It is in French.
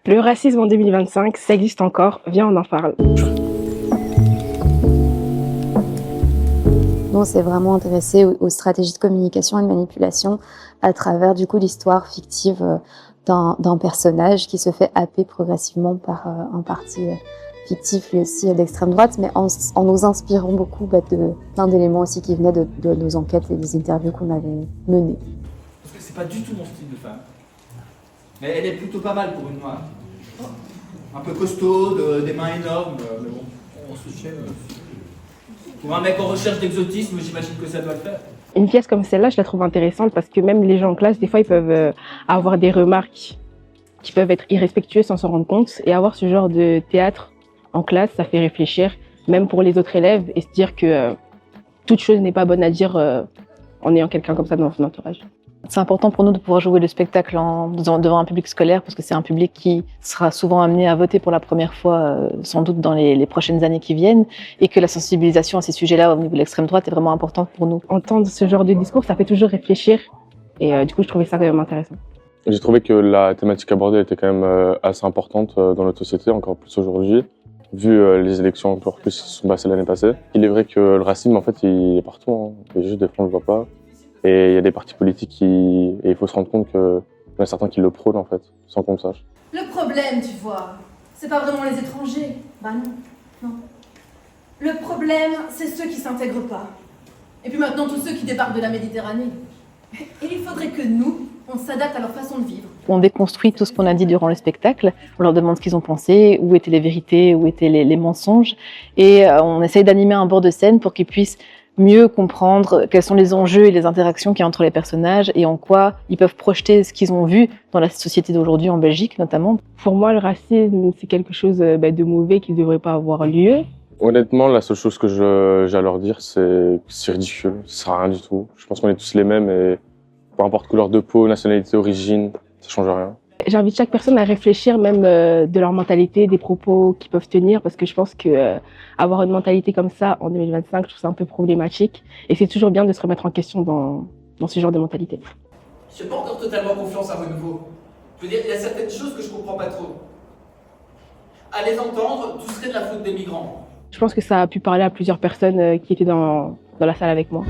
Le racisme en 2025, ça existe encore. Viens, on en parle. Nous, on s'est vraiment intéressé aux stratégies de communication et de manipulation à travers du coup l'histoire fictive d'un personnage qui se fait happer progressivement par un parti fictif lui aussi d'extrême droite, mais en nous inspirant beaucoup de plein d'éléments aussi qui venaient de nos enquêtes et des interviews qu'on avait menées. Parce que c'est pas du tout mon style de femme. Mais elle est plutôt pas mal pour une noire. Un peu costaud, des mains énormes, mais bon, on se tient. Pour un mec en recherche d'exotisme, j'imagine que ça doit le faire. Une pièce comme celle-là, je la trouve intéressante parce que même les gens en classe, des fois, ils peuvent avoir des remarques qui peuvent être irrespectueuses sans s'en rendre compte. Et avoir ce genre de théâtre en classe, ça fait réfléchir, même pour les autres élèves, et se dire que toute chose n'est pas bonne à dire en ayant quelqu'un comme ça dans son entourage. C'est important pour nous de pouvoir jouer le spectacle devant un public scolaire parce que c'est un public qui sera souvent amené à voter pour la première fois, sans doute dans les prochaines années qui viennent, et que la sensibilisation à ces sujets-là au niveau de l'extrême droite est vraiment importante pour nous. Entendre ce genre de discours, ça fait toujours réfléchir, et du coup, je trouvais ça quand même intéressant. J'ai trouvé que la thématique abordée était quand même assez importante dans notre société, encore plus aujourd'hui, vu les élections encore plus qui se sont passées l'année passée. Il est vrai que le racisme, en fait, il est partout, hein. Il y a juste des fois, on le voit pas. Et il y a des partis politiques et il faut se rendre compte qu'il y en a certains qui le prônent, en fait, sans qu'on le sache. Le problème, tu vois, c'est pas vraiment les étrangers. Bah non. Le problème, c'est ceux qui s'intègrent pas. Et puis maintenant, tous ceux qui débarquent de la Méditerranée. Et il faudrait que nous, on s'adapte à leur façon de vivre. On déconstruit tout ce qu'on a dit durant le spectacle, on leur demande ce qu'ils ont pensé, où étaient les vérités, où étaient les mensonges, et on essaye d'animer un bord de scène pour qu'ils puissent mieux comprendre quels sont les enjeux et les interactions qu'il y a entre les personnages et en quoi ils peuvent projeter ce qu'ils ont vu dans la société d'aujourd'hui, en Belgique notamment. Pour moi, le racisme, c'est quelque chose de mauvais qui ne devrait pas avoir lieu. Honnêtement, la seule chose que j'ai à leur dire, c'est que c'est ridicule, ça sert à rien du tout. Je pense qu'on est tous les mêmes et peu importe couleur de peau, nationalité, origine, ça change rien. J'invite chaque personne à réfléchir même de leur mentalité, des propos qu'ils peuvent tenir, parce que je pense que avoir une mentalité comme ça en 2025, je trouve ça un peu problématique. Et c'est toujours bien de se remettre en question dans ce genre de mentalité. Je n'ai pas encore totalement confiance à Renouveau. Je veux dire, il y a certaines choses que je comprends pas trop. À les entendre, tout serait de la faute des migrants. Je pense que ça a pu parler à plusieurs personnes qui étaient dans la salle avec moi.